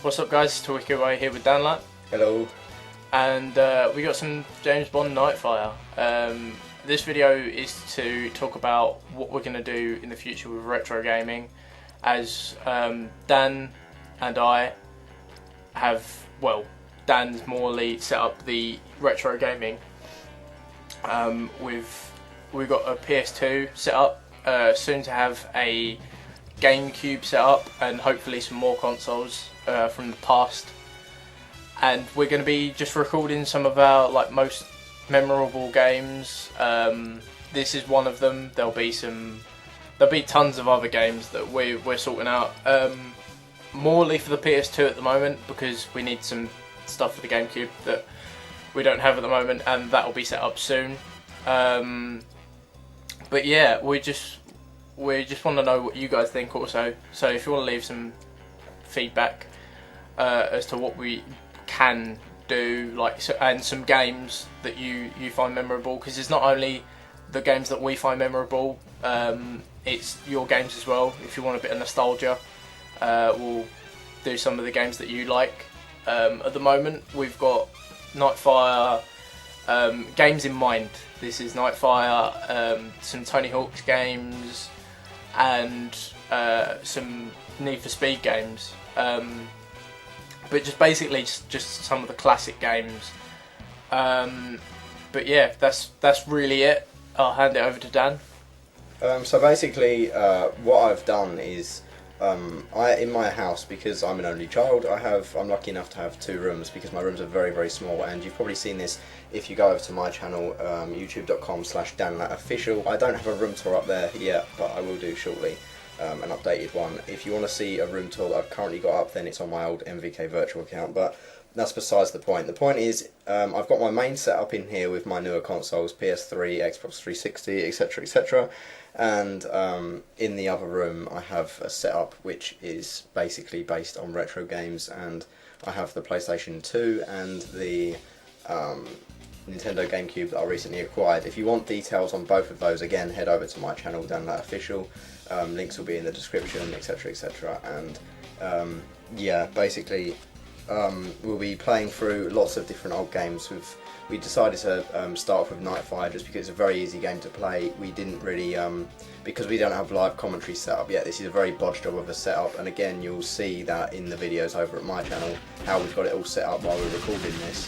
What's up guys, Talkie Away here with Danlat. Hello. And we got some James Bond Nightfire. This video is to talk about what we're going to do in the future with retro gaming, as Dan and I have, well, Dan's morely set up the retro gaming. We've got a PS2 set up, soon to have a GameCube set up, and hopefully some more consoles from the past. And we're going to be just recording some of our most memorable games. This is one of them. There'll be tons of other games that we're sorting out. Morely for the PS2 at the moment, because we need some stuff for the GameCube that we don't have at the moment, and that will be set up soon. But yeah, we just want to know what you guys think also. So if you want to leave some feedback as to what we can do, and some games that you find memorable, because it's not only the games that we find memorable, it's your games as well. If you want a bit of nostalgia, we'll do some of the games that you like. At the moment we've got Nightfire games in mind. This is Nightfire, some Tony Hawk's games, and some Need for Speed games. But just basically just some of the classic games. But yeah, that's really it. I'll hand it over to Dan. So basically, what I've done is, in my house, because I'm an only child, I'm lucky enough to have 2 rooms, because my rooms are very, very small, and you've probably seen this if you go over to my channel, youtube.com/danlatofficial. I don't have a room tour up there yet, but I will do shortly. An updated one. If you want to see a room tour that I've currently got up, then it's on my old MVK virtual account, but that's besides the point. The point is, I've got my main setup in here with my newer consoles, PS3, Xbox 360, etc, etc, and in the other room I have a setup which is basically based on retro games, and I have the PlayStation 2 and the Nintendo GameCube that I recently acquired. If you want details on both of those, again, head over to my channel, danlatofficial. Links will be in the description, etc, etc, and yeah, basically we'll be playing through lots of different old games. We decided to start off with Nightfire just because it's a very easy game to play. We didn't really, because we don't have live commentary set up yet, this is a very bodge job of a setup, and again you'll see that in the videos over at my channel, how we've got it all set up while we're recording this.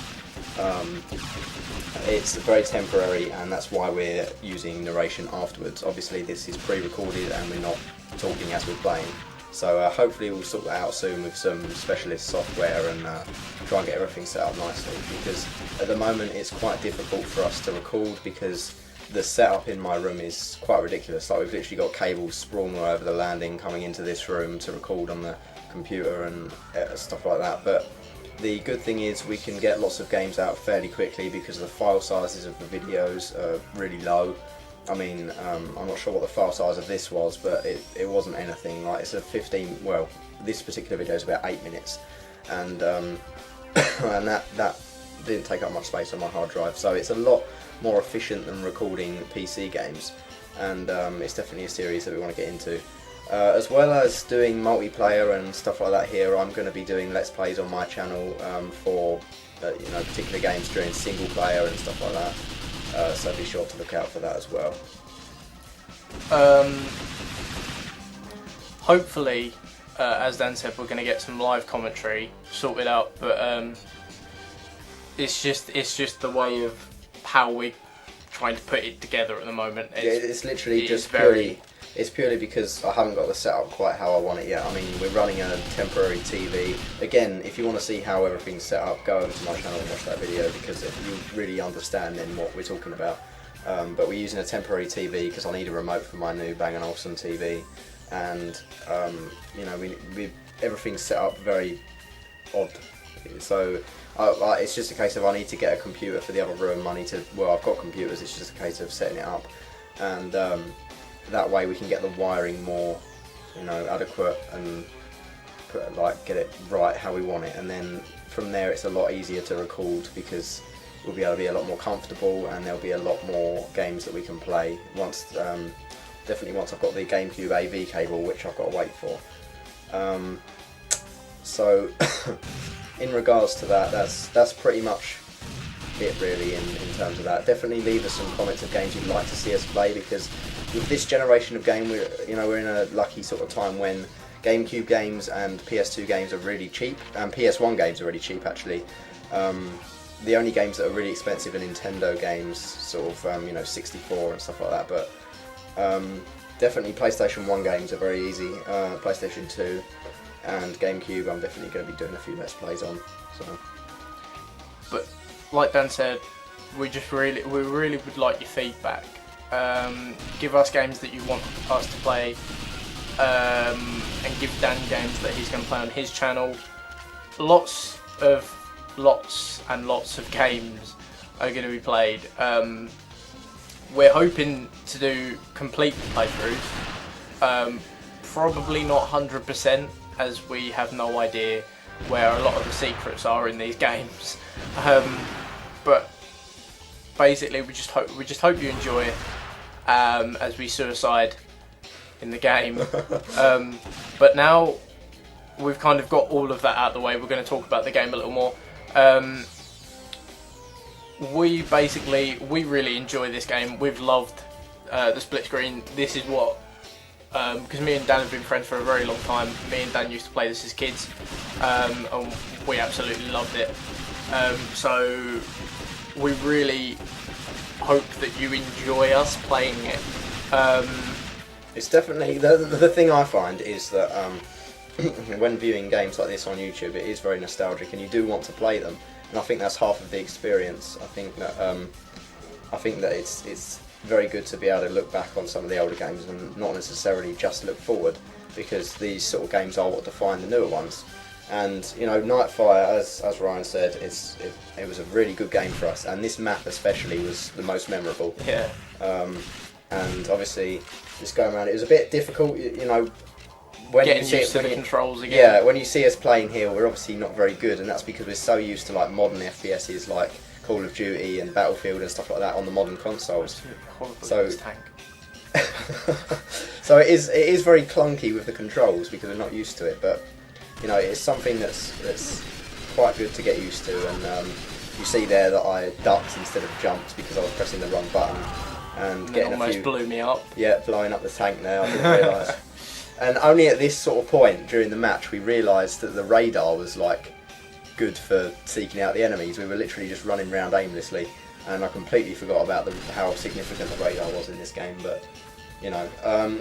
It's very temporary, and that's why we're using narration afterwards. Obviously this is pre-recorded and we're not talking as we're playing, so hopefully we'll sort that out soon with some specialist software and try and get everything set up nicely, because at the moment it's quite difficult for us to record because the setup in my room is quite ridiculous. We've literally got cables sprawling all over the landing coming into this room to record on the computer and stuff like that. But the good thing is we can get lots of games out fairly quickly because the file sizes of the videos are really low. I mean, I'm not sure what the file size of this was, but it wasn't anything. It's a 15, well, this particular video is about 8 minutes, and and that didn't take up much space on my hard drive, so it's a lot more efficient than recording PC games, and it's definitely a series that we want to get into. As well as doing multiplayer and stuff like that here, I'm going to be doing Let's Plays on my channel for particular games during single player and stuff like that, so be sure to look out for that as well. Hopefully, as Dan said, we're going to get some live commentary sorted out, but it's just the way of how we're trying to put it together at the moment. It's literally just It's purely because I haven't got the setup quite how I want it yet. I mean, we're running a temporary TV. Again, if you want to see how everything's set up, go over to my channel and watch that video, because you really understand then what we're talking about. But we're using a temporary TV because I need a remote for my new Bang & Olufsen TV, and everything's set up very odd. So it's just a case of I need to get a computer for the other room. I've got computers. It's just a case of setting it up, and that way we can get the wiring more, adequate, and get it right how we want it. And then from there it's a lot easier to record, because we'll be able to be a lot more comfortable, and there'll be a lot more games that we can play definitely once I've got the GameCube AV cable, which I've got to wait for. So in regards to that, that's pretty much it really in terms of that. Definitely leave us some comments of games you'd like to see us play, because with this generation of game, we're in a lucky sort of time when GameCube games and PS2 games are really cheap, and PS1 games are really cheap actually. The only games that are really expensive are Nintendo games, sort of 64 and stuff like that. But definitely PlayStation 1 games are very easy. PlayStation 2 and GameCube, I'm definitely going to be doing a few Let's Plays on. So. But like Dan said, we really would like your feedback. Give us games that you want us to play, and give Dan games that he's going to play on his channel. Lots and lots of games are going to be played. We're hoping to do complete playthroughs. Probably not 100%, as we have no idea where a lot of the secrets are in these games. But basically, we just hope you enjoy it, as we suicide in the game. But now we've kind of got all of that out of the way, we're going to talk about the game a little more. We really enjoy this game. We've loved the split screen. This is what, because me and Dan have been friends for a very long time. Me and Dan used to play this as kids, and we absolutely loved it. So we really hope that you enjoy us playing it. It's definitely the thing I find is that when viewing games like this on YouTube, it is very nostalgic, and you do want to play them. And I think that's half of the experience. I think that it's very good to be able to look back on some of the older games and not necessarily just look forward, because these sort of games are what define the newer ones. And Nightfire, as Ryan said, it was a really good game for us, and this map especially was the most memorable. Yeah. And obviously, this go around, it was a bit difficult, when getting you see used it, to the controls again. Yeah, when you see us playing here, we're obviously not very good, and that's because we're so used to like modern FPSs like Call of Duty and Battlefield and stuff like that on the modern consoles. So so it is very clunky with the controls because we're not used to it, but it's something that's quite good to get used to. And you see there that I ducked instead of jumped because I was pressing the wrong button and getting almost blew me up. Yeah, blowing up the tank there. I didn't realise. And only at this sort of point during the match we realised that the radar was like good for seeking out the enemies. We were literally just running around aimlessly, and I completely forgot about how significant the radar was in this game. But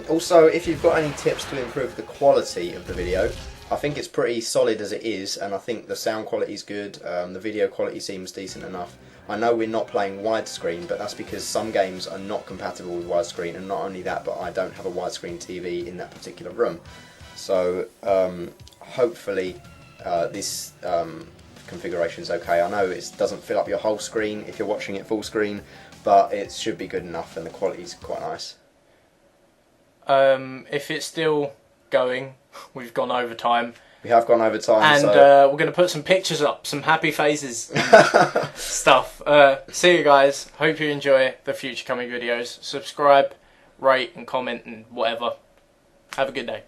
also, if you've got any tips to improve the quality of the video, I think it's pretty solid as it is, and I think the sound quality is good. The video quality seems decent enough. I know we're not playing widescreen, but that's because some games are not compatible with widescreen, and not only that, but I don't have a widescreen TV in that particular room. So hopefully this configuration is okay. I know it doesn't fill up your whole screen if you're watching it full screen, but it should be good enough, and the quality is quite nice. If it's still going, we've gone over time. We have gone over time, and so we're going to put some pictures up, some happy faces and stuff. See you guys. Hope you enjoy the future coming videos. Subscribe, rate and comment and whatever. Have a good day.